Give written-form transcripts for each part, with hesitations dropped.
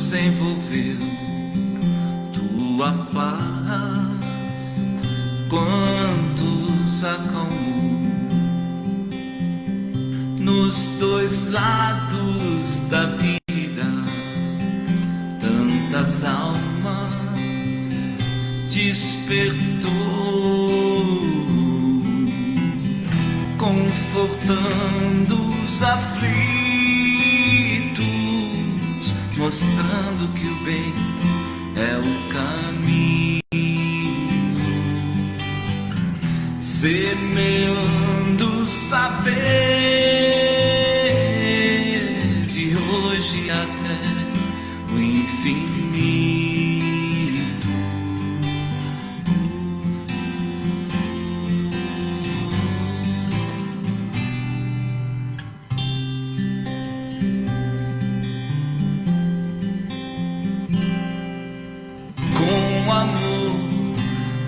nos envolveu tua paz, quantos acalmou nos dois lados da vida, tantas almas despertou, confortando os aflitos, mostrando que o bem é o caminho, semeando saber de hoje até o infinito. Com amor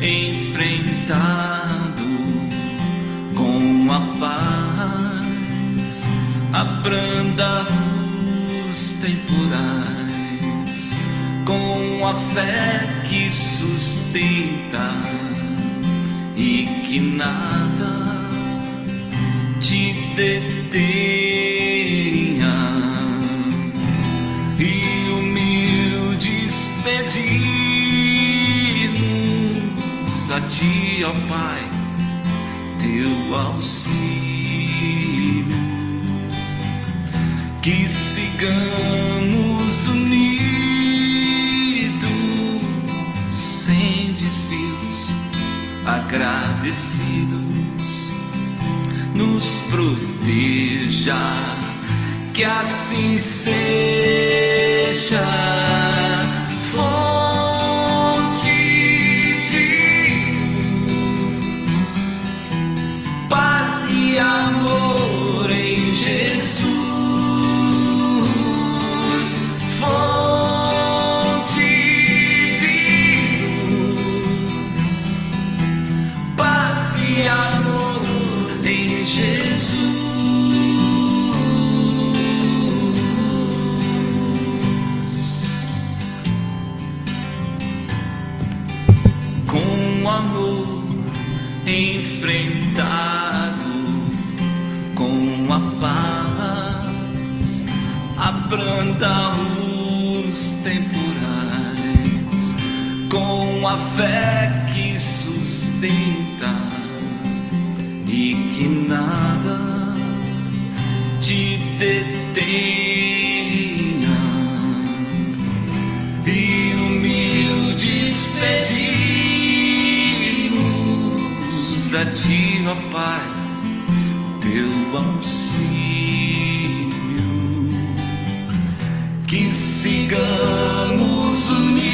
enfrentado, com a paz abranda os temporais, com a fé que sustenta e que nada te detenha, e humildes pedimos a ti, ó Pai, teu auxílio, que sigamos unidos, sem desvios, agradecidos, nos proteja, que assim seja. Fonte de luz, paz e amor em Jesus. Fonte de luz, paz e amor em Jesus. Com amor enfrentado, com a paz abranda os temporais, com a fé que sustenta e que nada te detenha, e humildes pedimos a ti, ó Pai, teu auxílio, que sigamos unidos,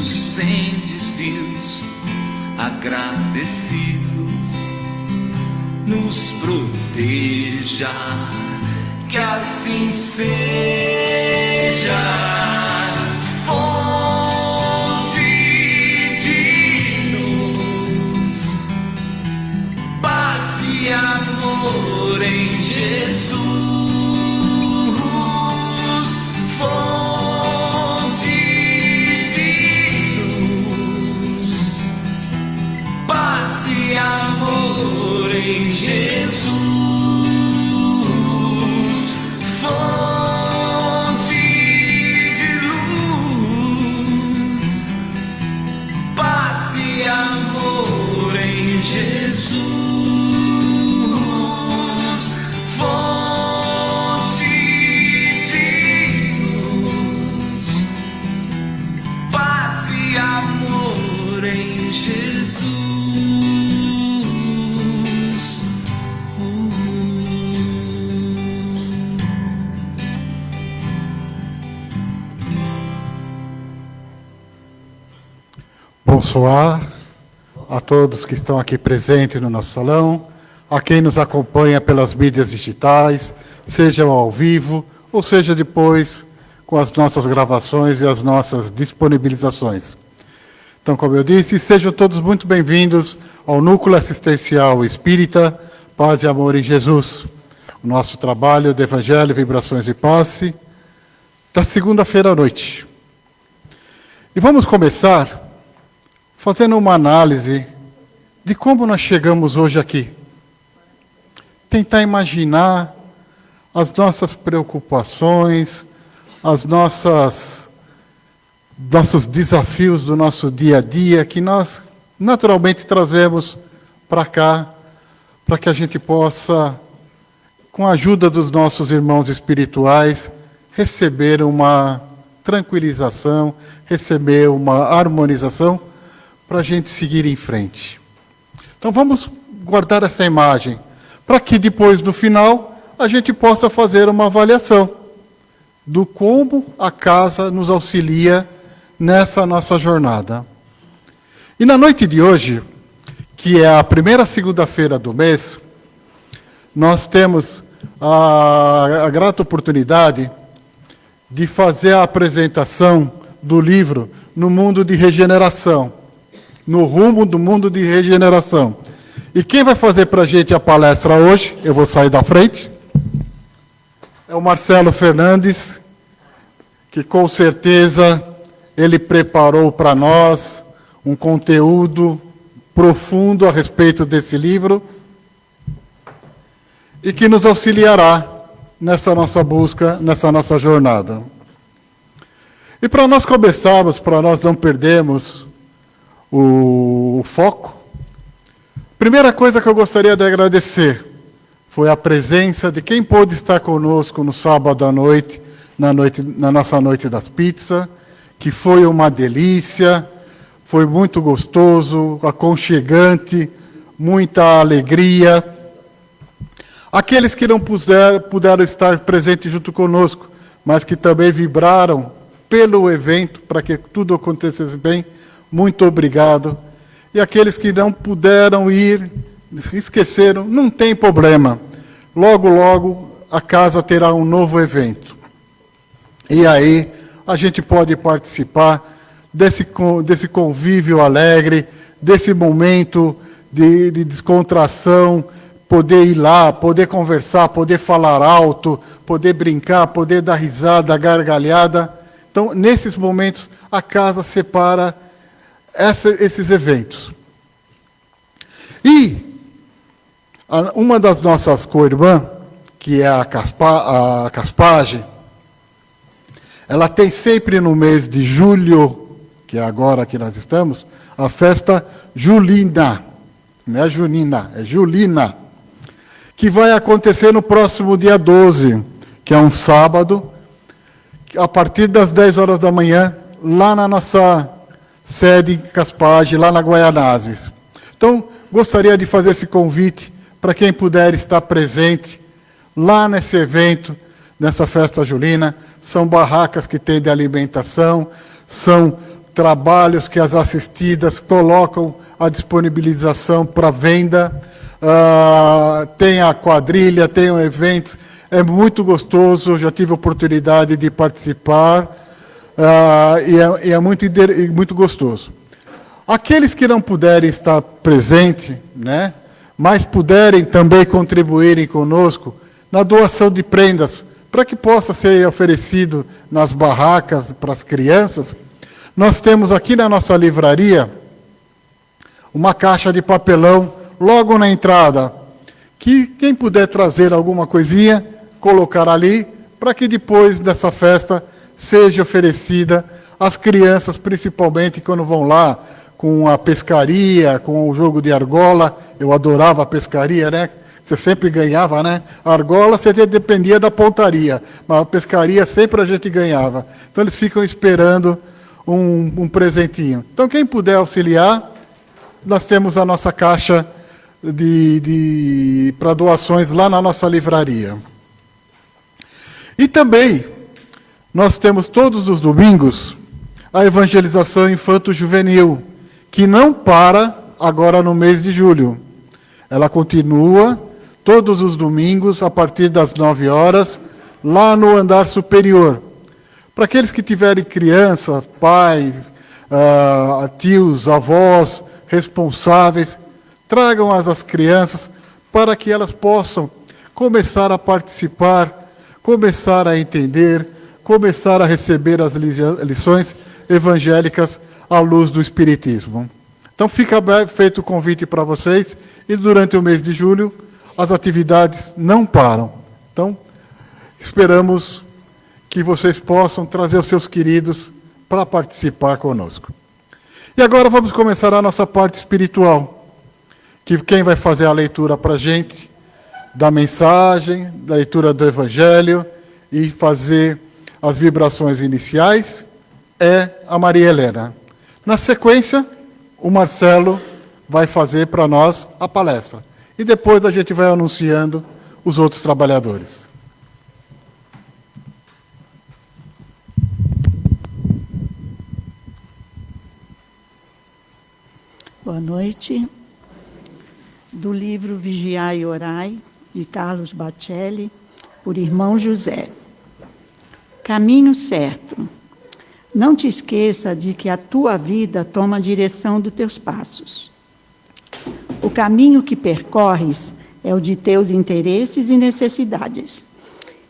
sem desvios, agradecidos, nos proteja, que assim seja. Fonte de luz, paz e amor em Jesus. Fonte de luz, paz e amor em Jesus. Fonte de luz, paz e amor em Jesus. Fonte de luz, paz e amor em Jesus. Bonsoir a todos que estão aqui presentes no nosso salão, a quem nos acompanha pelas mídias digitais, seja ao vivo, ou seja depois com as nossas gravações e as nossas disponibilizações. Então, como eu disse, sejam todos muito bem-vindos ao Núcleo Assistencial Espírita Paz e Amor em Jesus. o nosso trabalho do Evangelho, Vibrações e Passe, da segunda-feira à noite. E vamos começar fazendo uma análise de como nós chegamos hoje aqui. Tentar imaginar as nossas preocupações, nossos desafios do nosso dia a dia, que nós naturalmente trazemos para cá, para que a gente possa, com a ajuda dos nossos irmãos espirituais, receber uma tranquilização, receber uma harmonização, para a gente seguir em frente. Então vamos guardar essa imagem, para que depois, no final, a gente possa fazer uma avaliação do como a casa nos auxilia nessa nossa jornada. E na noite de hoje, que é a primeira segunda-feira do mês, nós temos a grata oportunidade de fazer a apresentação do livro No Mundo de Regeneração, no rumo do mundo de regeneração. E quem vai fazer para a gente a palestra hoje, eu vou sair da frente, é o Marcelo Fernandes, que com certeza ele preparou para nós um conteúdo profundo a respeito desse livro e que nos auxiliará nessa nossa busca, nessa nossa jornada. E para nós começarmos, para nós não perdermos o foco, primeira coisa que eu gostaria de agradecer foi a presença de quem pôde estar conosco no sábado à noite, na nossa noite das pizzas, que foi uma delícia, foi muito gostoso, aconchegante, muita alegria. Aqueles que não puderam estar presentes junto conosco, mas que também vibraram pelo evento, para que tudo acontecesse bem, muito obrigado. E aqueles que não puderam ir, esqueceram, não tem problema. Logo, logo, a casa terá um novo evento. E aí, a gente pode participar desse convívio alegre, desse momento de descontração, poder ir lá, poder conversar, poder falar alto, poder brincar, poder dar risada, gargalhada. Então, nesses momentos, a casa separa esses eventos. E uma das nossas co-irmãs, que é a Caspage, ela tem sempre no mês de julho, que é agora que nós estamos, a festa julina. Não é junina, é julina. Que vai acontecer no próximo dia 12, que é um sábado, a partir das 10 horas da manhã, lá na nossa sede em Caspage, lá na Guaianazes. Então, gostaria de fazer esse convite para quem puder estar presente lá nesse evento, nessa festa julina. São barracas que tem de alimentação, são trabalhos que as assistidas colocam à disponibilização para venda. Tem a quadrilha, tem eventos, é muito gostoso, já tive a oportunidade de participar, e é muito gostoso. Aqueles que não puderem estar presentes, né, mas puderem também contribuírem conosco na doação de prendas, para que possa ser oferecido nas barracas para as crianças, nós temos aqui na nossa livraria uma caixa de papelão logo na entrada, que quem puder trazer alguma coisinha, colocar ali, para que depois dessa festa seja oferecida às crianças, principalmente quando vão lá com a pescaria, com o jogo de argola. Eu adorava a pescaria, né? Você sempre ganhava, né? A argola você dependia da pontaria, mas a pescaria sempre a gente ganhava. Então eles ficam esperando um presentinho. Então quem puder auxiliar, nós temos a nossa caixa para doações lá na nossa livraria. E também nós temos todos os domingos a evangelização infanto-juvenil, que não para agora no mês de julho. Ela continua todos os domingos, a partir das 9 horas, lá no andar superior. Para aqueles que tiverem criança, pai, tios, avós, responsáveis, tragam as crianças para que elas possam começar a participar, começar a entender, começar a receber as lições evangélicas à luz do Espiritismo. Então fica feito o convite para vocês, e durante o mês de julho as atividades não param. Então, esperamos que vocês possam trazer os seus queridos para participar conosco. E agora vamos começar a nossa parte espiritual, que quem vai fazer a leitura para a gente, da mensagem, da leitura do Evangelho e fazer as vibrações iniciais, é a Maria Helena. Na sequência, o Marcelo vai fazer para nós a palestra. E depois a gente vai anunciando os outros trabalhadores. Boa noite. Do livro Vigiai e Orai, de Carlos Bacelli, por irmão José. Caminho certo. Não te esqueça de que a tua vida toma a direção dos teus passos. O caminho que percorres é o de teus interesses e necessidades.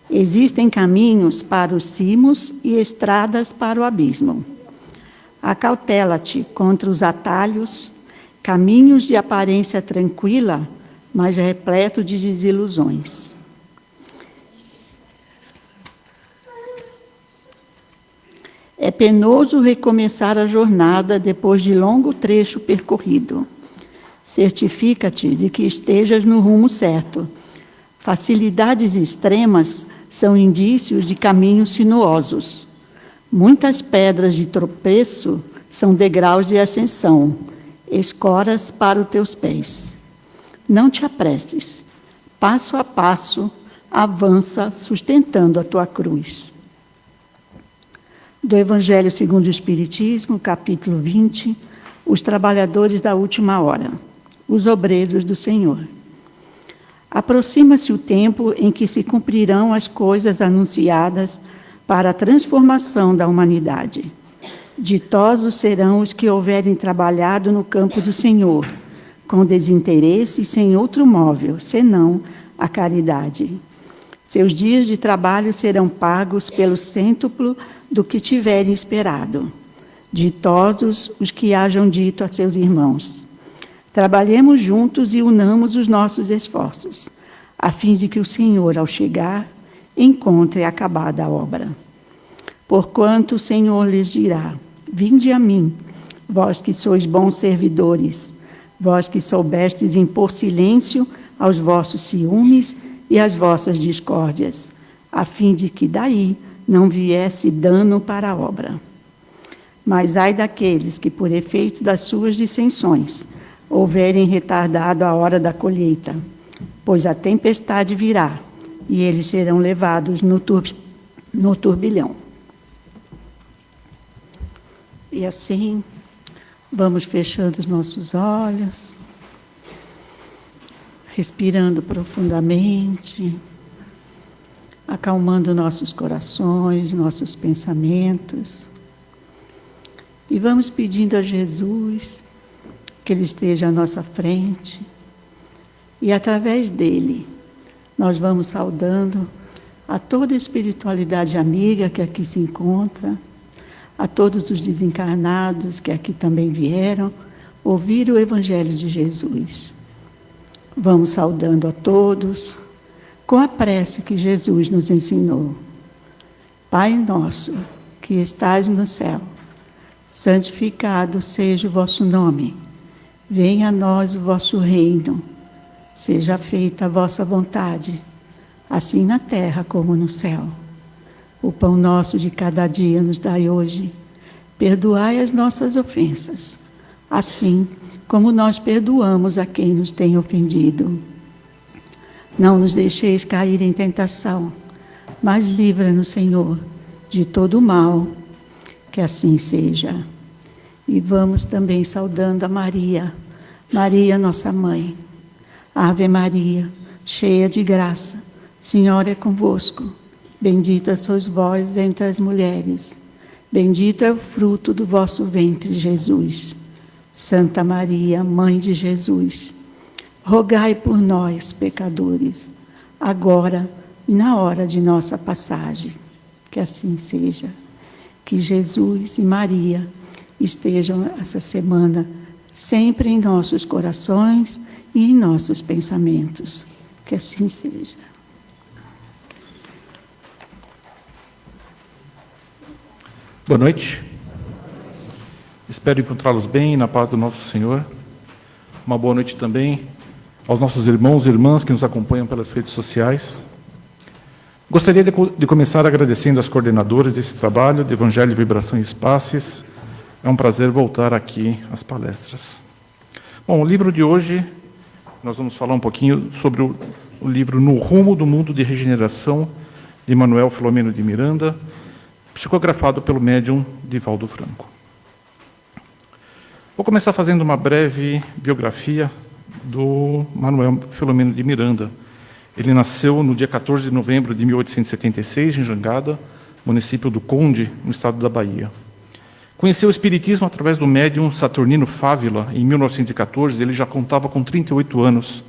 Existem caminhos para os cimos e estradas para o abismo. Acautela-te contra os atalhos, caminhos de aparência tranquila, mas repleto de desilusões. É penoso recomeçar a jornada depois de longo trecho percorrido. Certifica-te de que estejas no rumo certo. Facilidades extremas são indícios de caminhos sinuosos. Muitas pedras de tropeço são degraus de ascensão, escoras para os teus pés. Não te apresses. Passo a passo, avança sustentando a tua cruz. Do Evangelho segundo o Espiritismo, capítulo 20, os trabalhadores da última hora, os obreiros do Senhor. Aproxima-se o tempo em que se cumprirão as coisas anunciadas para a transformação da humanidade. Ditosos serão os que houverem trabalhado no campo do Senhor, com desinteresse e sem outro móvel, senão a caridade. Seus dias de trabalho serão pagos pelo cêntuplo do que tiverem esperado. Ditosos os que hajam dito a seus irmãos: trabalhemos juntos e unamos os nossos esforços, a fim de que o Senhor, ao chegar, encontre acabada a obra. Porquanto o Senhor lhes dirá: vinde a mim, vós que sois bons servidores, vós que soubestes impor silêncio aos vossos ciúmes e às vossas discórdias, a fim de que daí não viesse dano para a obra. Mas ai daqueles que, por efeito das suas dissensões, houverem retardado a hora da colheita, pois a tempestade virá, e eles serão levados no turbilhão. E assim, vamos fechando os nossos olhos, respirando profundamente, acalmando nossos corações, nossos pensamentos. E vamos pedindo a Jesus que Ele esteja à nossa frente. E através dele, nós vamos saudando a toda a espiritualidade amiga que aqui se encontra, a todos os desencarnados que aqui também vieram ouvir o Evangelho de Jesus. Vamos saudando a todos com a prece que Jesus nos ensinou. Pai nosso, que estais no céu, santificado seja o vosso nome. Venha a nós o vosso reino. Seja feita a vossa vontade, assim na terra como no céu. O pão nosso de cada dia nos dai hoje. Perdoai as nossas ofensas, assim como nós perdoamos a quem nos tem ofendido. Não nos deixeis cair em tentação, mas livra-nos, Senhor, de todo o mal. Que assim seja. E vamos também saudando a Maria, Maria, nossa mãe. Ave Maria, cheia de graça, Senhor é convosco. Bendita sois vós entre as mulheres. Bendito é o fruto do vosso ventre, Jesus. Santa Maria, Mãe de Jesus, rogai por nós, pecadores, agora e na hora de nossa passagem. Que assim seja. Que Jesus e Maria estejam essa semana sempre em nossos corações e em nossos pensamentos. Que assim seja. Boa noite. Espero encontrá-los bem, na paz do nosso Senhor. Uma boa noite também aos nossos irmãos e irmãs que nos acompanham pelas redes sociais. Gostaria de começar agradecendo às coordenadoras desse trabalho de Evangelho, Vibração e Espaços. É um prazer voltar aqui às palestras. Bom, o livro de hoje, nós vamos falar um pouquinho sobre o livro No Rumo do Mundo de Regeneração, de Manuel Filomeno de Miranda, psicografado pelo médium Divaldo Franco. Vou começar fazendo uma breve biografia do Manuel Filomeno de Miranda. Ele nasceu no dia 14 de novembro de 1876, em Jangada, município do Conde, no estado da Bahia. Conheceu o espiritismo através do médium Saturnino Fávila, em 1914, ele já contava com 38 anos,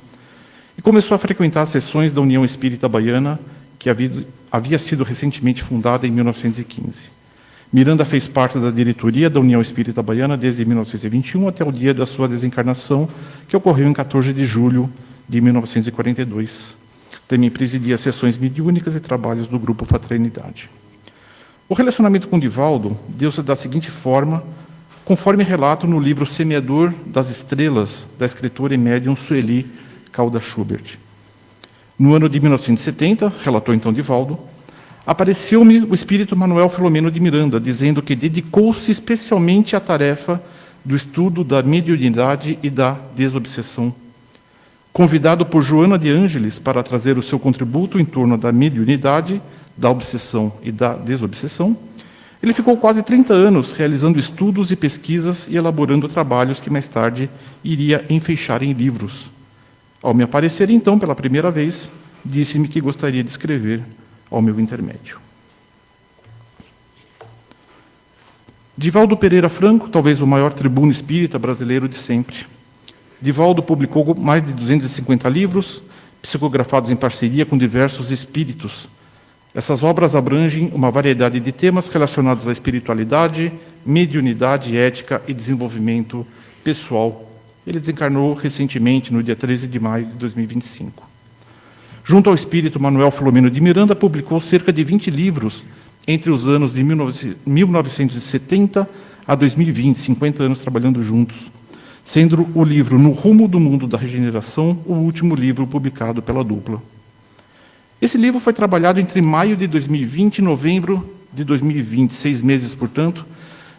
e começou a frequentar as sessões da União Espírita Baiana, que havia sido recentemente fundada em 1915. Miranda fez parte da diretoria da União Espírita Baiana desde 1921 até o dia da sua desencarnação, que ocorreu em 14 de julho de 1942. Também presidia sessões mediúnicas e trabalhos do Grupo Fraternidade. O relacionamento com Divaldo deu-se da seguinte forma, conforme relato no livro Semeador das Estrelas, da escritora e médium Sueli Calda Schubert. No ano de 1970, relatou então Divaldo, apareceu-me o espírito Manuel Filomeno de Miranda, dizendo que dedicou-se especialmente à tarefa do estudo da mediunidade e da desobsessão. Convidado por Joana de Ângeles para trazer o seu contributo em torno da mediunidade, da obsessão e da desobsessão, ele ficou quase 30 anos realizando estudos e pesquisas e elaborando trabalhos que mais tarde iria enfeixar em livros. Ao me aparecer, então, pela primeira vez, disse-me que gostaria de escrever ao meu intermédio. Divaldo Pereira Franco, talvez o maior tribuno espírita brasileiro de sempre. Divaldo publicou mais de 250 livros, psicografados em parceria com diversos espíritos. Essas obras abrangem uma variedade de temas relacionados à espiritualidade, mediunidade, ética e desenvolvimento pessoal. Ele desencarnou recentemente, no dia 13 de maio de 2025. Junto ao espírito Manuel Filomeno de Miranda, publicou cerca de 20 livros entre os anos de 1970 a 2020, 50 anos trabalhando juntos, sendo o livro No Rumo do Mundo da Regeneração o último livro publicado pela dupla. Esse livro foi trabalhado entre maio de 2020 e novembro de 2020, 6 meses, portanto,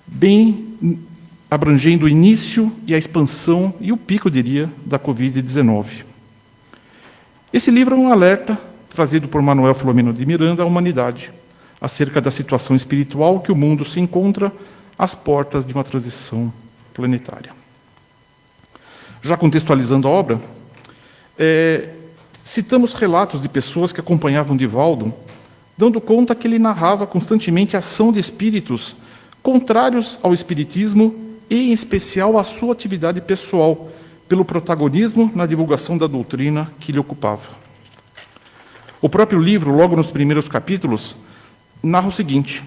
bem abrangendo o início e a expansão e o pico, diria, da Covid-19. Esse livro é um alerta trazido por Manuel Filomeno de Miranda à humanidade, acerca da situação espiritual que o mundo se encontra às portas de uma transição planetária. Já contextualizando a obra, citamos relatos de pessoas que acompanhavam Divaldo, dando conta que ele narrava constantemente a ação de espíritos contrários ao espiritismo e, em especial, à sua atividade pessoal, pelo protagonismo na divulgação da doutrina que lhe ocupava. O próprio livro, logo nos primeiros capítulos, narra o seguinte: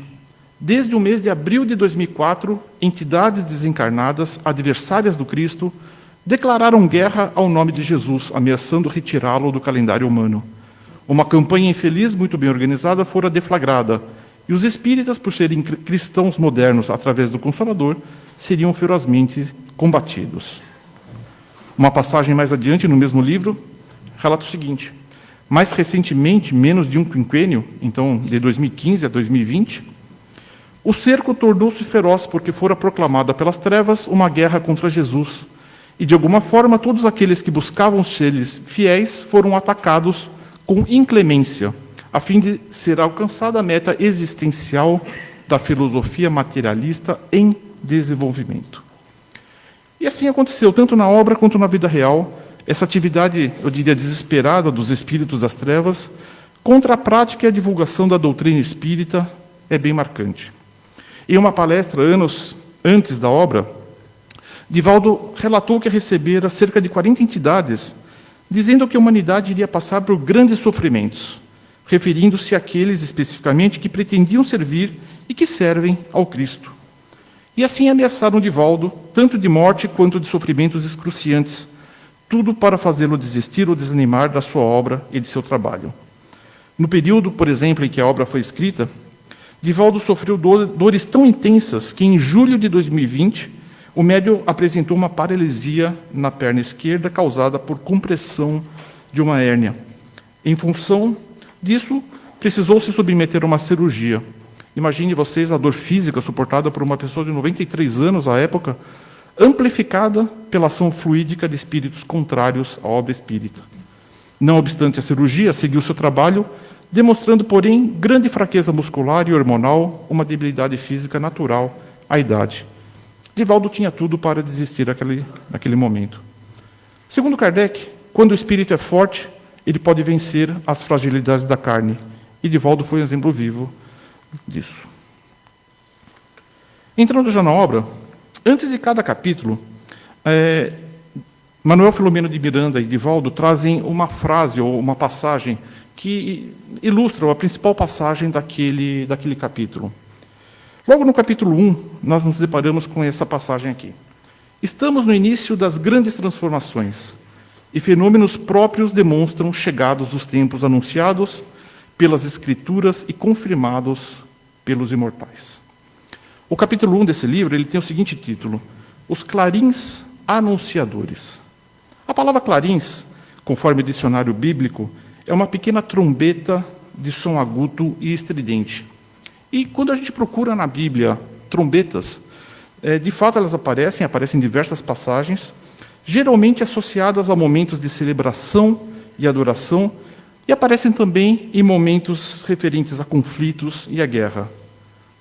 desde o mês de abril de 2004, entidades desencarnadas, adversárias do Cristo, declararam guerra ao nome de Jesus, ameaçando retirá-lo do calendário humano. Uma campanha infeliz, muito bem organizada, fora deflagrada, e os espíritas, por serem cristãos modernos através do Consolador, seriam ferozmente combatidos. Uma passagem mais adiante, no mesmo livro, relata o seguinte: mais recentemente, menos de um quinquênio, então de 2015 a 2020, o cerco tornou-se feroz porque fora proclamada pelas trevas uma guerra contra Jesus, e de alguma forma todos aqueles que buscavam ser fiéis foram atacados com inclemência, a fim de ser alcançada a meta existencial da filosofia materialista em desenvolvimento. E assim aconteceu, tanto na obra quanto na vida real, essa atividade, eu diria, desesperada dos espíritos das trevas, contra a prática e a divulgação da doutrina espírita, é bem marcante. Em uma palestra, anos antes da obra, Divaldo relatou que recebera cerca de 40 entidades dizendo que a humanidade iria passar por grandes sofrimentos, referindo-se àqueles especificamente que pretendiam servir e que servem ao Cristo. E assim ameaçaram Divaldo, tanto de morte quanto de sofrimentos excruciantes, tudo para fazê-lo desistir ou desanimar da sua obra e de seu trabalho. No período, por exemplo, em que a obra foi escrita, Divaldo sofreu dores tão intensas que, em julho de 2020, o médium apresentou uma paralisia na perna esquerda causada por compressão de uma hérnia. Em função disso, precisou se submeter a uma cirurgia. Imagine vocês a dor física suportada por uma pessoa de 93 anos à época, amplificada pela ação fluídica de espíritos contrários à obra espírita. Não obstante a cirurgia, seguiu seu trabalho, demonstrando, porém, grande fraqueza muscular e hormonal, uma debilidade física natural à idade. Divaldo tinha tudo para desistir naquele momento. Segundo Kardec, quando o espírito é forte, ele pode vencer as fragilidades da carne. E Divaldo foi um exemplo vivo disso. Entrando já na obra, antes de cada capítulo, Manuel Filomeno de Miranda e Divaldo trazem uma frase ou uma passagem que ilustra a principal passagem daquele capítulo. Logo no capítulo 1, nós nos deparamos com essa passagem aqui. Estamos no início das grandes transformações, e fenômenos próprios demonstram chegados os tempos anunciados pelas Escrituras e confirmados pelos imortais. O capítulo 1 desse livro ele tem o seguinte título: Os Clarins Anunciadores. A palavra clarins, conforme o dicionário bíblico, é uma pequena trombeta de som agudo e estridente. E quando a gente procura na Bíblia trombetas, de fato elas aparecem em diversas passagens, geralmente associadas a momentos de celebração e adoração, e aparecem também em momentos referentes a conflitos e a guerra.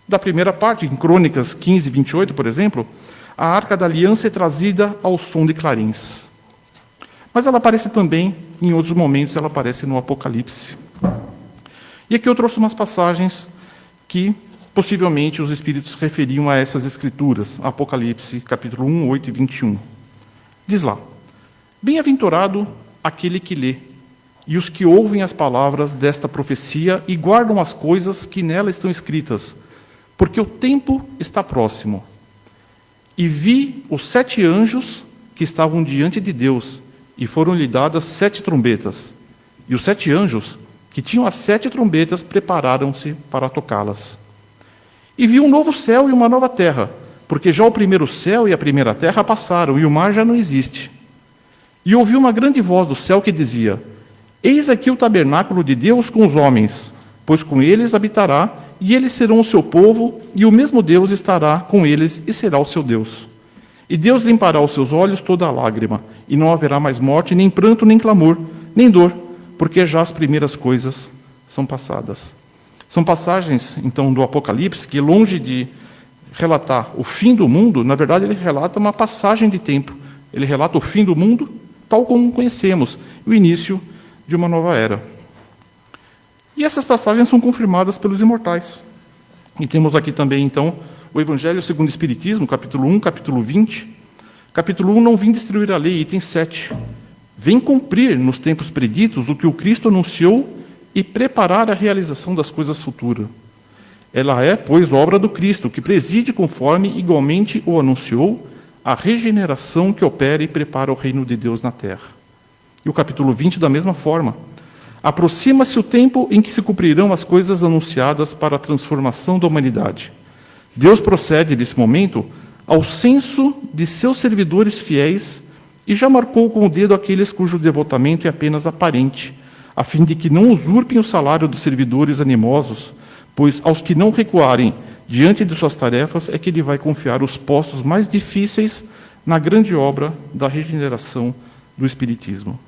Da primeira parte, em Crônicas 15, 28, por exemplo, a Arca da Aliança é trazida ao som de clarins. Mas ela aparece também, em outros momentos, ela aparece no Apocalipse. E aqui eu trouxe umas passagens que, possivelmente, os Espíritos referiam a essas Escrituras. Apocalipse, capítulo 1, 8 e 21. Diz lá: Bem-aventurado aquele que lê, e os que ouvem as palavras desta profecia e guardam as coisas que nela estão escritas, porque o tempo está próximo. E vi os 7 anjos que estavam diante de Deus, e foram-lhe dadas 7 trombetas. E os 7 anjos, que tinham as 7 trombetas, prepararam-se para tocá-las. E vi um novo céu e uma nova terra, porque já o primeiro céu e a primeira terra passaram, e o mar já não existe. E ouvi uma grande voz do céu que dizia: Eis aqui o tabernáculo de Deus com os homens, pois com eles habitará, e eles serão o seu povo, e o mesmo Deus estará com eles e será o seu Deus. E Deus limpará os seus olhos toda a lágrima, e não haverá mais morte, nem pranto, nem clamor, nem dor, porque já as primeiras coisas são passadas. São passagens, então, do Apocalipse, que longe de relatar o fim do mundo, na verdade ele relata uma passagem de tempo. Ele relata o fim do mundo, tal como conhecemos, o início de uma nova era. E essas passagens são confirmadas pelos imortais. E temos aqui também, então, o Evangelho segundo o Espiritismo, capítulo 1, capítulo 20. Capítulo 1, não vim destruir a lei, item 7. Vem cumprir nos tempos preditos o que o Cristo anunciou e preparar a realização das coisas futuras. Ela é, pois, obra do Cristo, que preside conforme igualmente o anunciou, a regeneração que opera e prepara o reino de Deus na terra. E o capítulo 20, da mesma forma. Aproxima-se o tempo em que se cumprirão as coisas anunciadas para a transformação da humanidade. Deus procede, nesse momento, ao censo de seus servidores fiéis e já marcou com o dedo aqueles cujo devotamento é apenas aparente, a fim de que não usurpem o salário dos servidores animosos, pois aos que não recuarem diante de suas tarefas é que ele vai confiar os postos mais difíceis na grande obra da regeneração do Espiritismo.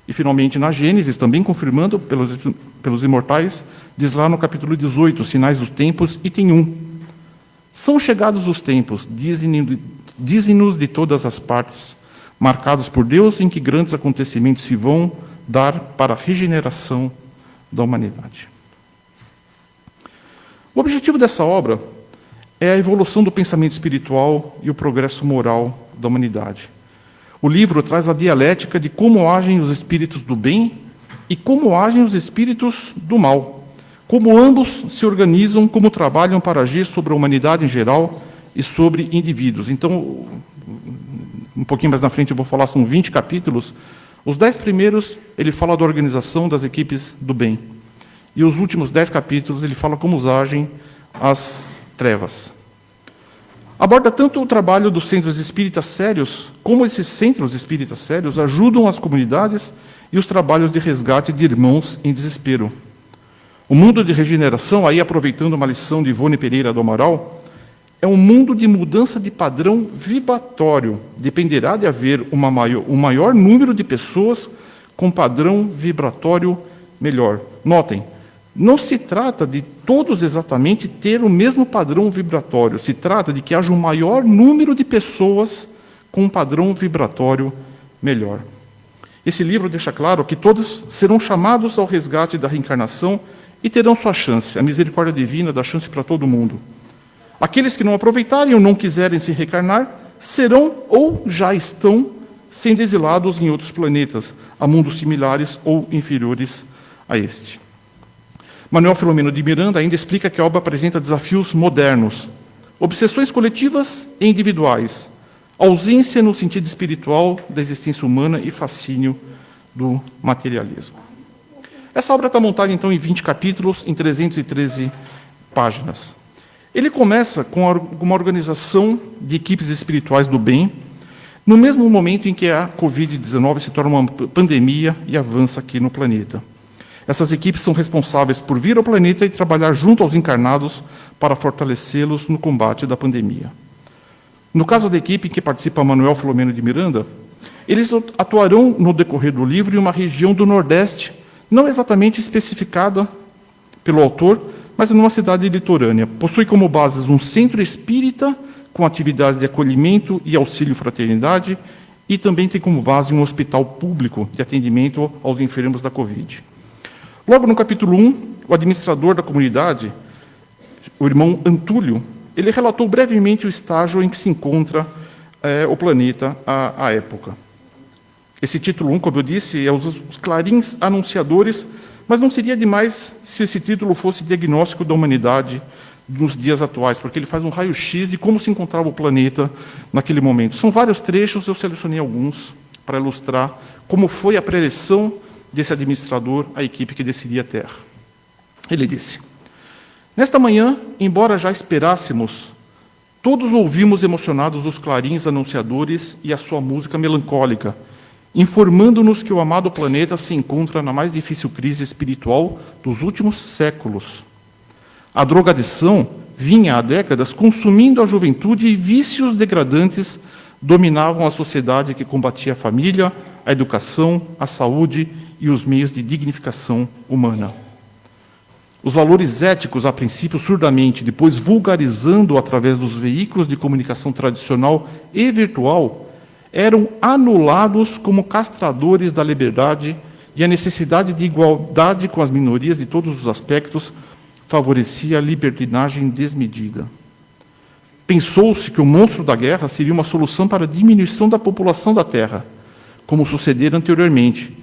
E, finalmente, na Gênesis, também confirmando pelos imortais, diz lá no capítulo 18, Sinais dos Tempos, item 1. São chegados os tempos, dizem-nos de todas as partes, marcados por Deus, em que grandes acontecimentos se vão dar para a regeneração da humanidade. O objetivo dessa obra é a evolução do pensamento espiritual e o progresso moral da humanidade. O livro traz a dialética de como agem os espíritos do bem e como agem os espíritos do mal, como ambos se organizam, como trabalham para agir sobre a humanidade em geral e sobre indivíduos. Então, um pouquinho mais na frente eu vou falar, são 20 capítulos. Os 10 primeiros, ele fala da organização das equipes do bem. E os últimos 10 capítulos, ele fala como agem as trevas. Aborda tanto o trabalho dos centros espíritas sérios, como esses centros espíritas sérios ajudam as comunidades e os trabalhos de resgate de irmãos em desespero. O mundo de regeneração, aí aproveitando uma lição de Ivone Pereira do Amaral, é um mundo de mudança de padrão vibratório. Dependerá de haver um maior número de pessoas com padrão vibratório melhor. Notem, não se trata de todos exatamente ter o mesmo padrão vibratório. Se trata de que haja um maior número de pessoas com um padrão vibratório melhor. Esse livro deixa claro que todos serão chamados ao resgate da reencarnação e terão sua chance. A misericórdia divina dá chance para todo mundo. Aqueles que não aproveitarem ou não quiserem se reencarnar serão ou já estão sendo exilados em outros planetas, a mundos similares ou inferiores a este. Manuel Filomeno de Miranda ainda explica que a obra apresenta desafios modernos, obsessões coletivas e individuais, ausência no sentido espiritual da existência humana e fascínio do materialismo. Essa obra está montada, então, em 20 capítulos, em 313 páginas. Ele começa com uma organização de equipes espirituais do bem, no mesmo momento em que a Covid-19 se torna uma pandemia e avança aqui no planeta. Essas equipes são responsáveis por vir ao planeta e trabalhar junto aos encarnados para fortalecê-los no combate da pandemia. No caso da equipe em que participa Manuel Filomeno de Miranda, eles atuarão no decorrer do livro em uma região do Nordeste, não exatamente especificada pelo autor, mas numa cidade litorânea. Possui como bases um centro espírita com atividades de acolhimento e auxílio fraternidade e também tem como base um hospital público de atendimento aos enfermos da Covid. Logo no capítulo 1, o administrador da comunidade, o irmão Antúlio, ele relatou brevemente o estágio em que se encontra o planeta à época. Esse título 1, como eu disse, é os clarins anunciadores, mas não seria demais se esse título fosse diagnóstico da humanidade nos dias atuais, porque ele faz um raio-x de como se encontrava o planeta naquele momento. São vários trechos, eu selecionei alguns para ilustrar como foi a preleção desse administrador à equipe que decidia a Terra. Ele disse: nesta manhã, embora já esperássemos, todos ouvimos emocionados os clarins anunciadores e a sua música melancólica, informando-nos que o amado planeta se encontra na mais difícil crise espiritual dos últimos séculos. A drogadição vinha há décadas consumindo a juventude e vícios degradantes dominavam a sociedade que combatia a família, a educação, a saúde e os meios de dignificação humana. Os valores éticos, a princípio surdamente, depois vulgarizando através dos veículos de comunicação tradicional e virtual, eram anulados como castradores da liberdade e a necessidade de igualdade com as minorias de todos os aspectos favorecia a libertinagem desmedida. Pensou-se que o monstro da guerra seria uma solução para a diminuição da população da Terra, como sucedera anteriormente,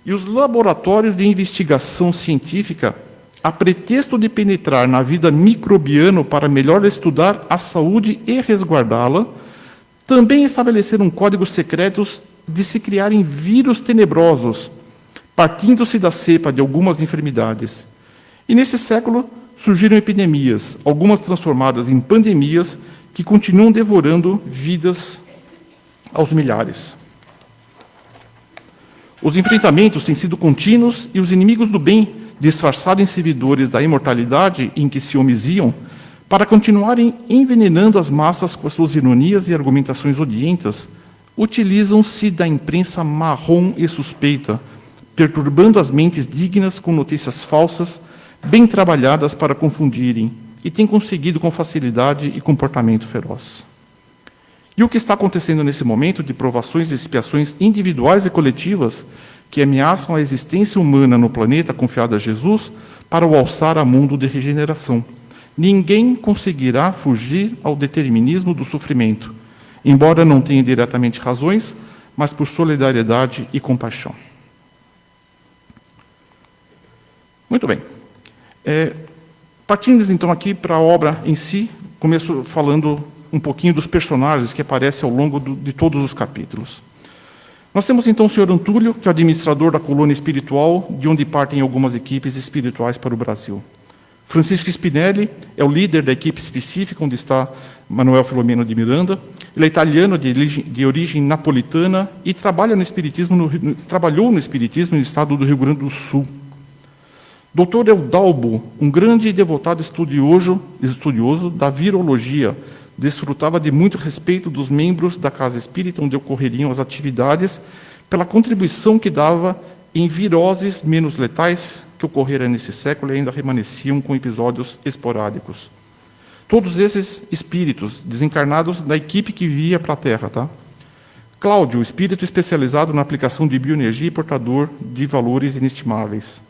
e os laboratórios de investigação científica, a pretexto de penetrar na vida microbiana para melhor estudar a saúde e resguardá-la, também estabeleceram códigos secretos de se criarem vírus tenebrosos, partindo-se da cepa de algumas enfermidades. E nesse século surgiram epidemias, algumas transformadas em pandemias, que continuam devorando vidas aos milhares. Os enfrentamentos têm sido contínuos e os inimigos do bem, disfarçados em servidores da imortalidade em que se homiziam, para continuarem envenenando as massas com as suas ironias e argumentações odientas, utilizam-se da imprensa marrom e suspeita, perturbando as mentes dignas com notícias falsas, bem trabalhadas para confundirem, e têm conseguido com facilidade e comportamento feroz. E o que está acontecendo nesse momento de provações e expiações individuais e coletivas que ameaçam a existência humana no planeta confiado a Jesus para o alçar a mundo de regeneração? Ninguém conseguirá fugir ao determinismo do sofrimento, embora não tenha diretamente razões, mas por solidariedade e compaixão. Muito bem. Partindo então aqui para a obra em si, começo falando um pouquinho dos personagens que aparecem ao longo de todos os capítulos. Nós temos então o senhor Antúlio, que é o administrador da colônia espiritual, de onde partem algumas equipes espirituais para o Brasil. Francisco Spinelli é o líder da equipe específica, onde está Manuel Filomeno de Miranda. Ele é italiano de origem napolitana e trabalhou no Espiritismo no estado do Rio Grande do Sul. Dr. Eudalbo, um grande e devotado estudioso da virologia, desfrutava de muito respeito dos membros da Casa Espírita, onde ocorreriam as atividades, pela contribuição que dava em viroses menos letais que ocorreram nesse século e ainda remanesciam com episódios esporádicos. Todos esses espíritos desencarnados da equipe que via para a Terra, tá? Cláudio, espírito especializado na aplicação de bioenergia e portador de valores inestimáveis.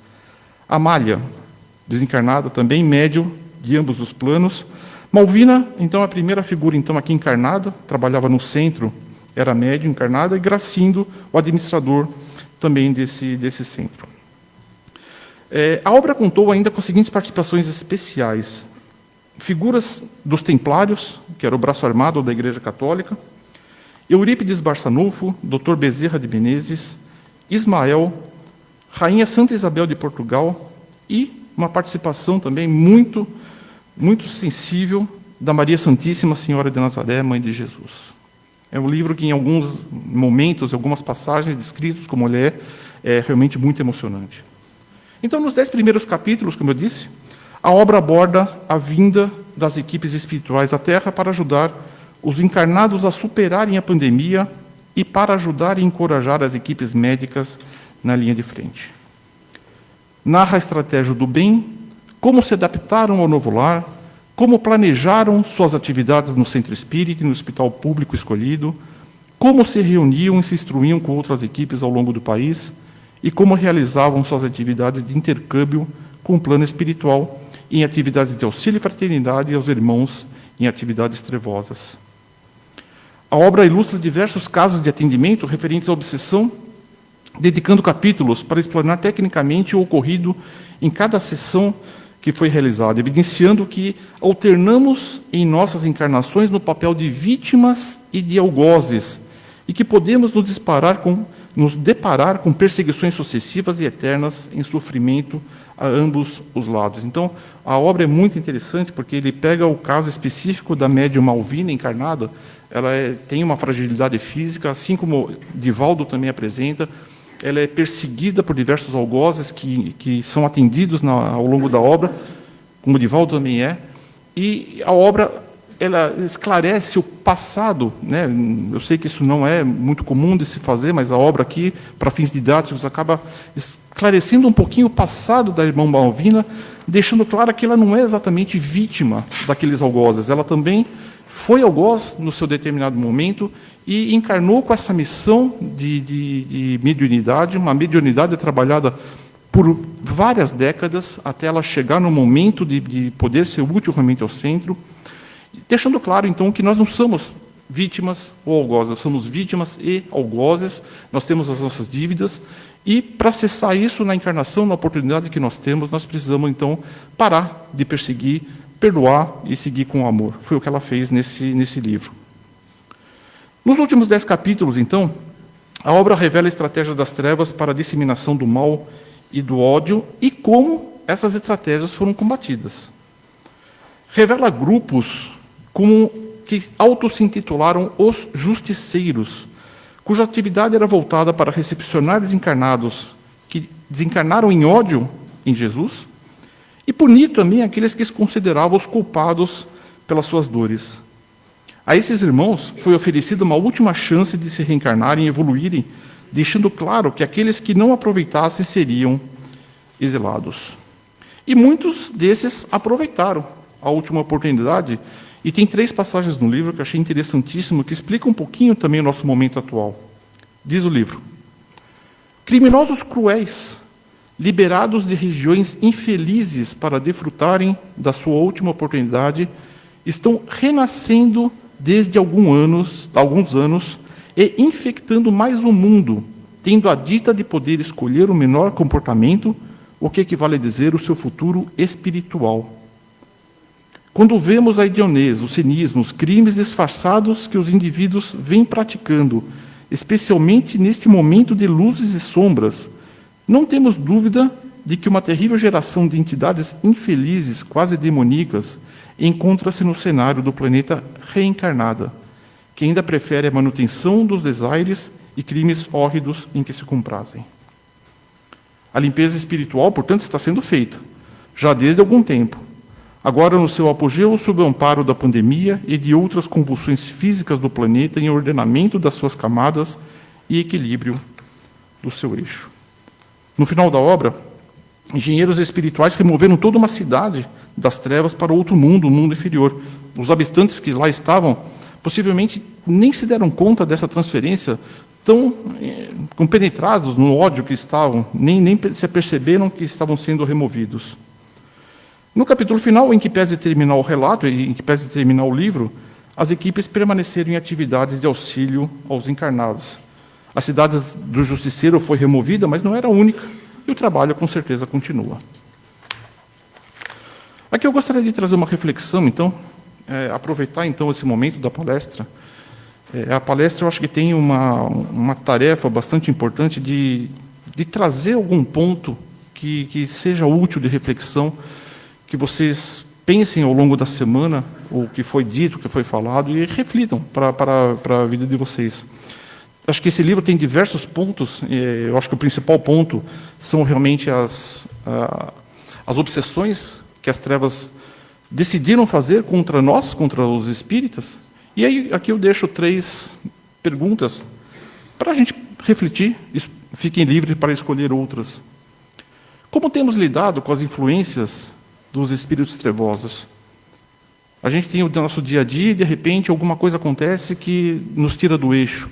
Amália, desencarnada também, médium de ambos os planos. Malvina, então, a primeira figura então aqui encarnada, trabalhava no centro, era médium encarnada, e Gracindo, o administrador também desse centro. A obra contou ainda com as seguintes participações especiais. Figuras dos Templários, que era o braço armado da Igreja Católica, Eurípides Barçanufo, Dr. Bezerra de Menezes, Ismael, Rainha Santa Isabel de Portugal e uma participação também muito sensível da Maria Santíssima Senhora de Nazaré, Mãe de Jesus. É um livro que, em alguns momentos, algumas passagens descritos como ele é realmente muito emocionante. Então, nos 10 primeiros capítulos, como eu disse, a obra aborda a vinda das equipes espirituais à Terra para ajudar os encarnados a superarem a pandemia e para ajudar e encorajar as equipes médicas na linha de frente. Narra a estratégia do bem, como se adaptaram ao novo lar, como planejaram suas atividades no centro espírita e no hospital público escolhido, como se reuniam e se instruíam com outras equipes ao longo do país e como realizavam suas atividades de intercâmbio com o plano espiritual em atividades de auxílio e fraternidade aos irmãos em atividades trevosas. A obra ilustra diversos casos de atendimento referentes à obsessão, dedicando capítulos para explanar tecnicamente o ocorrido em cada sessão que foi realizada, evidenciando que alternamos em nossas encarnações no papel de vítimas e de algozes, e que podemos nos deparar com perseguições sucessivas e eternas em sofrimento a ambos os lados. Então, a obra é muito interessante porque ele pega o caso específico da médium Malvina encarnada, ela tem uma fragilidade física, assim como Divaldo também apresenta. Ela é perseguida por diversos algozes que são atendidos ao longo da obra, como Divaldo também é. E a obra ela esclarece o passado, né? Eu sei que isso não é muito comum de se fazer, mas a obra aqui, para fins didáticos, acaba esclarecendo um pouquinho o passado da irmã Malvina, deixando claro que ela não é exatamente vítima daqueles algozes. Ela também foi algoz no seu determinado momento e encarnou com essa missão de mediunidade, uma mediunidade trabalhada por várias décadas, até ela chegar no momento de poder ser útil realmente ao centro, deixando claro, então, que nós não somos vítimas ou algozes, nós somos vítimas e algozes, nós temos as nossas dívidas, e para acessar isso na encarnação, na oportunidade que nós temos, nós precisamos, então, parar de perseguir, perdoar e seguir com amor. Foi o que ela fez nesse livro. Nos últimos 10 capítulos, então, a obra revela a estratégia das trevas para a disseminação do mal e do ódio e como essas estratégias foram combatidas. Revela grupos que auto-se-intitularam os justiceiros, cuja atividade era voltada para recepcionar desencarnados que desencarnaram em ódio em Jesus e punir também aqueles que se consideravam os culpados pelas suas dores. A esses irmãos foi oferecida uma última chance de se reencarnarem e evoluírem, deixando claro que aqueles que não aproveitassem seriam exilados. E muitos desses aproveitaram a última oportunidade, e tem 3 passagens no livro que eu achei interessantíssimo, que explicam um pouquinho também o nosso momento atual. Diz o livro: criminosos cruéis, liberados de regiões infelizes para desfrutarem da sua última oportunidade, estão renascendo desde alguns anos e infectando mais o mundo, tendo a dita de poder escolher o menor comportamento, o que equivale a dizer o seu futuro espiritual. Quando vemos a hedionez, o cinismo, os crimes disfarçados que os indivíduos vêm praticando, especialmente neste momento de luzes e sombras, não temos dúvida de que uma terrível geração de entidades infelizes, quase demoníacas, encontra-se no cenário do planeta reencarnada, que ainda prefere a manutenção dos desaires e crimes hórridos em que se comprazem. A limpeza espiritual, portanto, está sendo feita, já desde algum tempo. Agora, no seu apogeu, sob o amparo da pandemia e de outras convulsões físicas do planeta em ordenamento das suas camadas e equilíbrio do seu eixo. No final da obra, engenheiros espirituais removeram toda uma cidade das trevas para outro mundo, o mundo inferior. Os habitantes que lá estavam, possivelmente, nem se deram conta dessa transferência, tão compenetrados no ódio que estavam, nem se aperceberam que estavam sendo removidos. No capítulo final, em que pese terminar o relato, e em que pese terminar o livro, as equipes permaneceram em atividades de auxílio aos encarnados. A cidade do Justiceiro foi removida, mas não era a única, e o trabalho, com certeza, continua. Aqui eu gostaria de trazer uma reflexão, então, aproveitar, então, esse momento da palestra. A palestra, eu acho que tem uma tarefa bastante importante de trazer algum ponto que seja útil de reflexão, que vocês pensem ao longo da semana o que foi dito, o que foi falado, e reflitam para a vida de vocês. Acho que esse livro tem diversos pontos, eu acho que o principal ponto são realmente as obsessões que as trevas decidiram fazer contra nós, contra os espíritas. E aí, aqui eu deixo 3 perguntas para a gente refletir, fiquem livres para escolher outras. Como temos lidado com as influências dos espíritos trevosos? A gente tem o nosso dia a dia e, de repente, alguma coisa acontece que nos tira do eixo.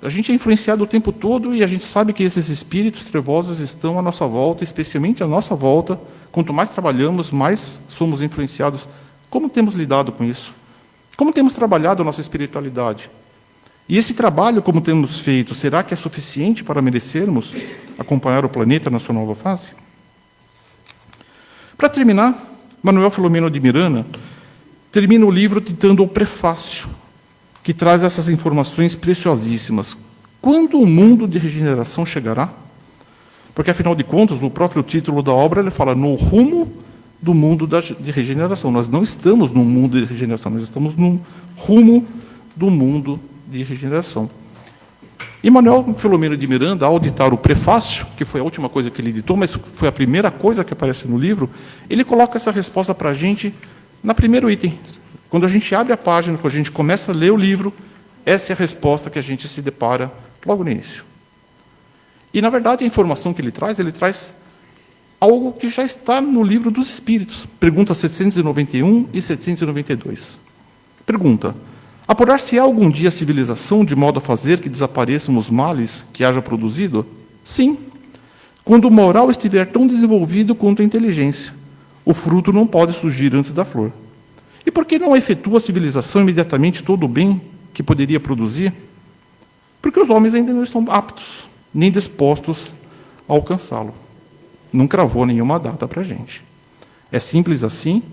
A gente é influenciado o tempo todo e a gente sabe que esses espíritos trevosos estão à nossa volta, especialmente à nossa volta. Quanto mais trabalhamos, mais somos influenciados. Como temos lidado com isso? Como temos trabalhado a nossa espiritualidade? E esse trabalho, como temos feito, será que é suficiente para merecermos acompanhar o planeta na sua nova fase? Para terminar, Manuel Filomeno de Miranda termina o livro citando o prefácio, que traz essas informações preciosíssimas. Quando o mundo de regeneração chegará? Porque, afinal de contas, o próprio título da obra ele fala no rumo do mundo de regeneração. Nós não estamos no mundo de regeneração, nós estamos no rumo do mundo de regeneração. E Manuel Filomeno de Miranda, ao ditar o prefácio, que foi a última coisa que ele editou, mas foi a primeira coisa que aparece no livro, ele coloca essa resposta para a gente no primeiro item. Quando a gente abre a página, quando a gente começa a ler o livro, essa é a resposta que a gente se depara logo no início. E, na verdade, a informação que ele traz algo que já está no livro dos Espíritos. Pergunta 791 e 792. Pergunta: apurar-se-á algum dia a civilização de modo a fazer que desapareçam os males que haja produzido? Sim. Quando o moral estiver tão desenvolvido quanto a inteligência, o fruto não pode surgir antes da flor. E por que não efetua a civilização imediatamente todo o bem que poderia produzir? Porque os homens ainda não estão aptos, nem dispostos a alcançá-lo. Não cravou nenhuma data para a gente. É simples assim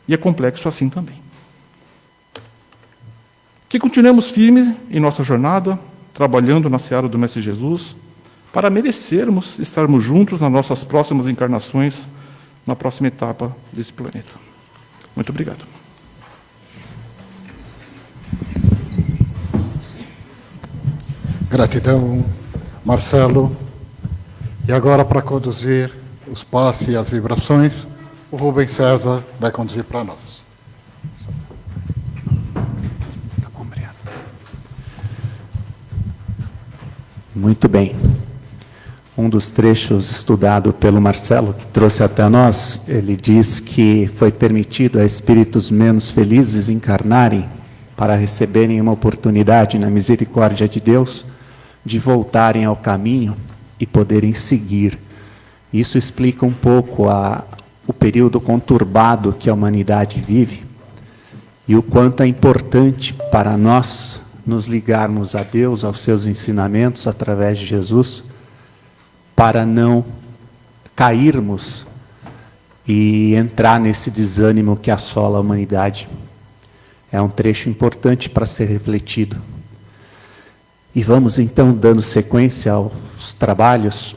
e é complexo assim também. Que continuemos firmes em nossa jornada, trabalhando na seara do Mestre Jesus, para merecermos estarmos juntos nas nossas próximas encarnações, na próxima etapa desse planeta. Muito obrigado. Gratidão, Marcelo. E agora, para conduzir os passes e as vibrações, o Rubens César vai conduzir para nós. Tá bom, obrigado. Muito bem. Um dos trechos estudado pelo Marcelo, que trouxe até nós, ele diz que foi permitido a espíritos menos felizes encarnarem para receberem uma oportunidade na misericórdia de Deus de voltarem ao caminho e poderem seguir. Isso explica um pouco o período conturbado que a humanidade vive e o quanto é importante para nós nos ligarmos a Deus, aos seus ensinamentos através de Jesus, para não cairmos e entrar nesse desânimo que assola a humanidade. É um trecho importante para ser refletido. E vamos então dando sequência aos trabalhos,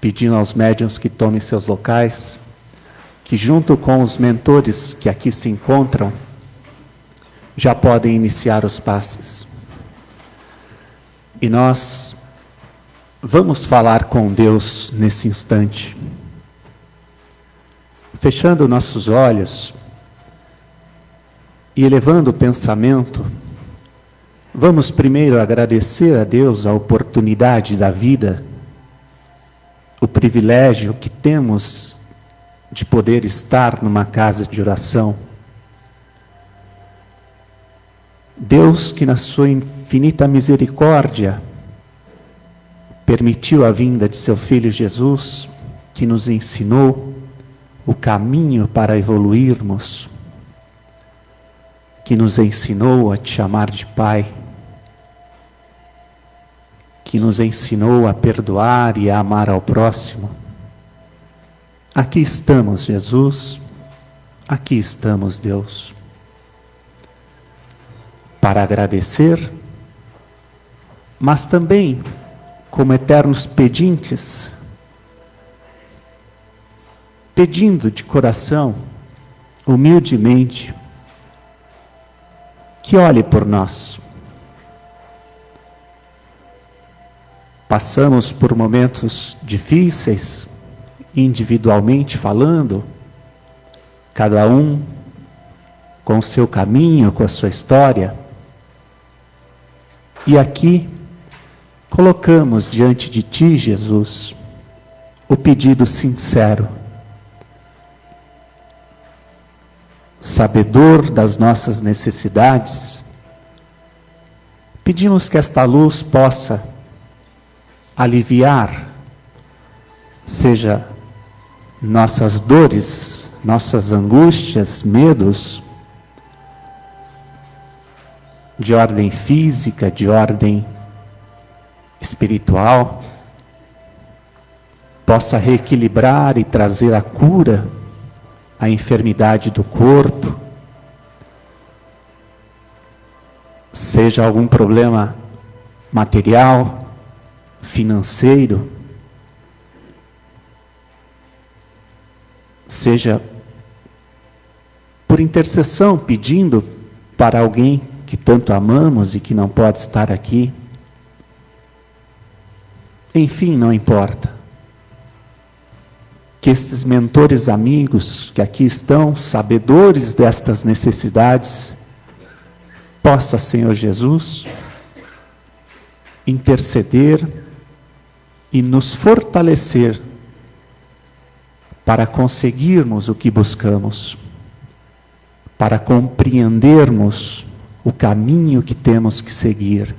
pedindo aos médiuns que tomem seus locais, que junto com os mentores que aqui se encontram, já podem iniciar os passes. E nós vamos falar com Deus nesse instante. Fechando nossos olhos e elevando o pensamento, vamos primeiro agradecer a Deus a oportunidade da vida, o privilégio que temos de poder estar numa casa de oração. Deus que na sua infinita misericórdia permitiu a vinda de seu Filho Jesus, que nos ensinou o caminho para evoluirmos, que nos ensinou a te chamar de Pai, que nos ensinou a perdoar e a amar ao próximo. Aqui estamos, Jesus, aqui estamos, Deus, para agradecer, mas também como eternos pedintes, pedindo de coração, humildemente, que olhe por nós. Passamos por momentos difíceis, individualmente falando, cada um com o seu caminho, com a sua história. E aqui colocamos diante de Ti, Jesus, o pedido sincero, sabedor das nossas necessidades, pedimos que esta luz possa aliviar, seja nossas dores, nossas angústias, medos, de ordem física, de ordem espiritual, possa reequilibrar e trazer a cura à enfermidade do corpo, seja algum problema material, financeiro, seja por intercessão, pedindo para alguém que tanto amamos e que não pode estar aqui. Enfim, não importa. Que estes mentores amigos que aqui estão, sabedores destas necessidades, possa, Senhor Jesus, interceder e nos fortalecer para conseguirmos o que buscamos, para compreendermos o caminho que temos que seguir.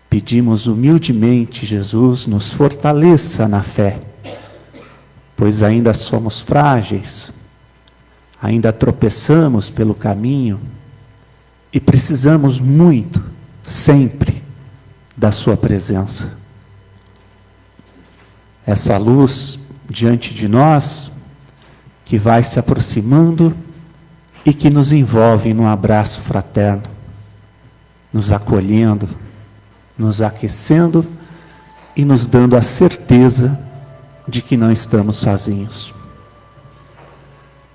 Pedimos humildemente, Jesus, nos fortaleça na fé, pois ainda somos frágeis, ainda tropeçamos pelo caminho e precisamos muito, sempre, da Sua presença. Essa luz diante de nós, que vai se aproximando e que nos envolve num abraço fraterno, nos acolhendo, nos aquecendo e nos dando a certeza de que não estamos sozinhos.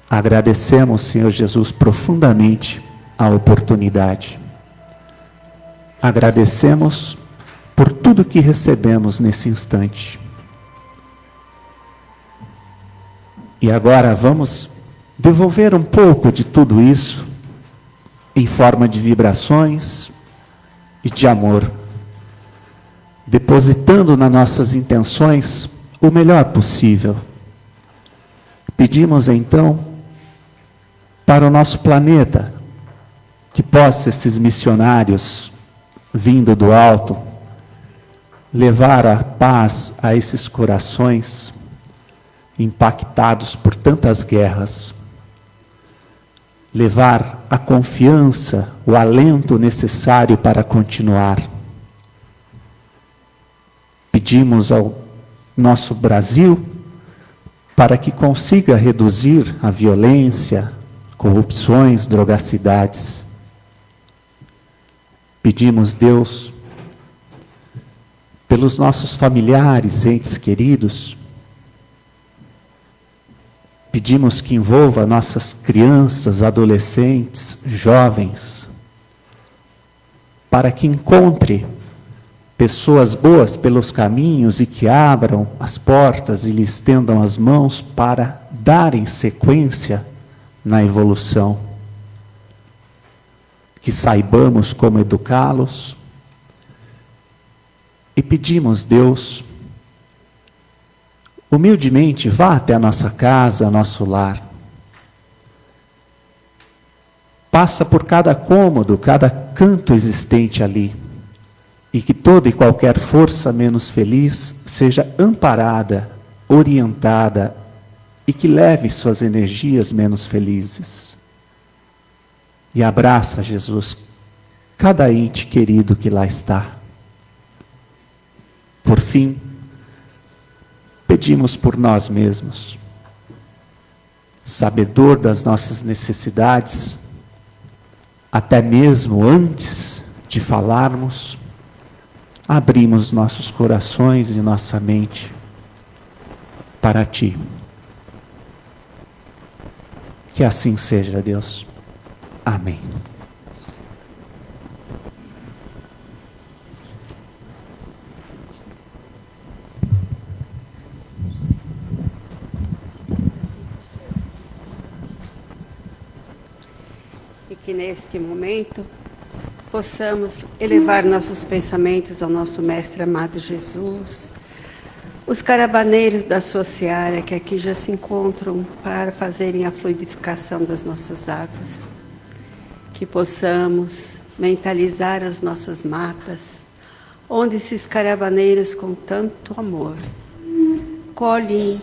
Agradecemos, Senhor Jesus, profundamente a oportunidade. Agradecemos por tudo que recebemos nesse instante. E agora vamos devolver um pouco de tudo isso em forma de vibrações e de amor, depositando nas nossas intenções o melhor possível. Pedimos então para o nosso planeta que possa esses missionários vindo do alto levar a paz a esses corações impactados por tantas guerras. levar a confiança, o alento necessário para continuar. Pedimos ao nosso Brasil para que consiga reduzir a violência, corrupções, drogacidades. Pedimos, Deus, pelos nossos familiares, entes queridos. Pedimos que envolva nossas crianças, adolescentes, jovens, para que encontre pessoas boas pelos caminhos e que abram as portas e lhe estendam as mãos para darem sequência na evolução. Que saibamos como educá-los. E pedimos, Deus, humildemente, vá até a nossa casa, nosso lar. Passa por cada cômodo, cada canto existente ali. E que toda e qualquer força menos feliz seja amparada, orientada e que leve suas energias menos felizes. E abraça, Jesus, cada ente querido que lá está. Por fim, pedimos por nós mesmos, sabedor das nossas necessidades, até mesmo antes de falarmos, abrimos nossos corações e nossa mente para Ti. Que assim seja, Deus. Amém. E que neste momento possamos elevar nossos pensamentos ao nosso Mestre amado Jesus, os caravaneiros da sua seara que aqui já se encontram para fazerem a fluidificação das nossas águas. Que possamos mentalizar as nossas matas, onde esses caravaneiros com tanto amor colhem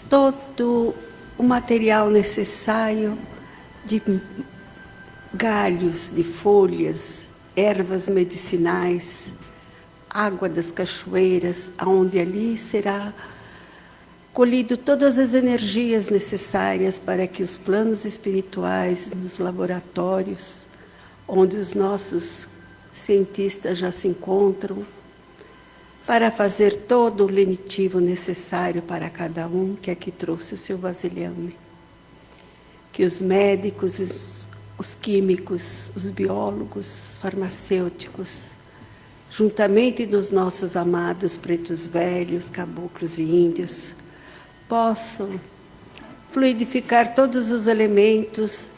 todo o material necessário de galhos, de folhas, ervas medicinais, água das cachoeiras, onde ali será colhido todas as energias necessárias para que os planos espirituais nos laboratórios, onde os nossos cientistas já se encontram, para fazer todo o lenitivo necessário para cada um que aqui trouxe o seu vasilhame. Que os médicos, os químicos, os biólogos, os farmacêuticos, juntamente dos nossos amados pretos velhos, caboclos e índios, possam fluidificar todos os elementos,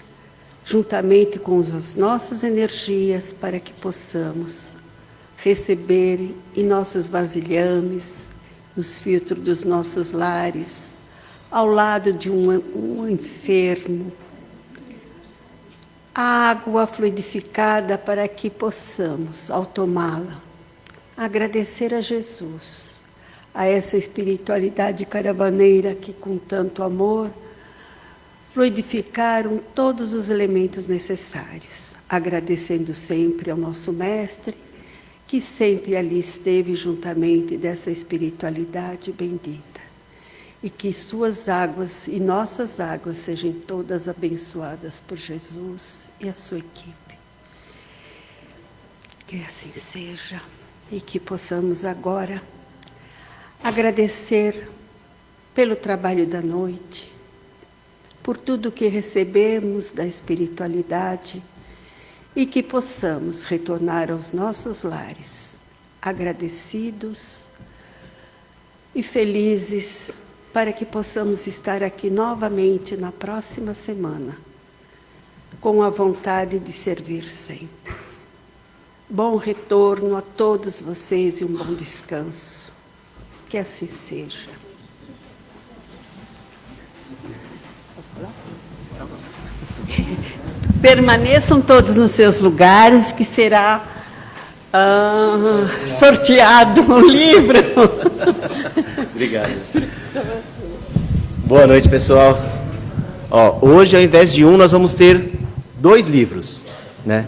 juntamente com as nossas energias, para que possamos receber em nossos vasilhames, nos filtros dos nossos lares, ao lado de um enfermo, a água fluidificada para que possamos, ao tomá-la, agradecer a Jesus, a essa espiritualidade caravaneira que com tanto amor fluidificaram todos os elementos necessários, agradecendo sempre ao nosso Mestre, que sempre ali esteve juntamente dessa espiritualidade bendita, e que suas águas e nossas águas sejam todas abençoadas por Jesus e a sua equipe. Que assim seja, e que possamos agora agradecer pelo trabalho da noite, por tudo que recebemos da espiritualidade, e que possamos retornar aos nossos lares, agradecidos e felizes, para que possamos estar aqui novamente na próxima semana, com a vontade de servir sempre. Bom retorno a todos vocês e um bom descanso. Que assim seja. Permaneçam todos nos seus lugares, que será sorteado um livro. Obrigado. Boa noite, pessoal. Hoje, ao invés de um, nós vamos ter 2 livros, né?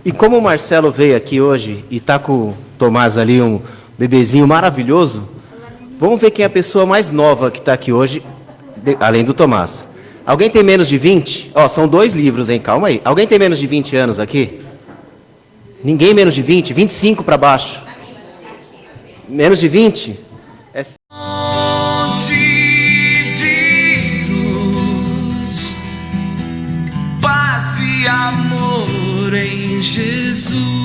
E como o Marcelo veio aqui hoje e está com o Tomás ali, um bebezinho maravilhoso, vamos ver quem é a pessoa mais nova que está aqui hoje, além do Tomás. Alguém tem menos de 20? Ó, são 2 livros, hein? Calma aí. Alguém tem menos de 20 anos aqui? Ninguém menos de 20? 25 para baixo. Menos de 20? Fonte de luz, paz e amor em Jesus.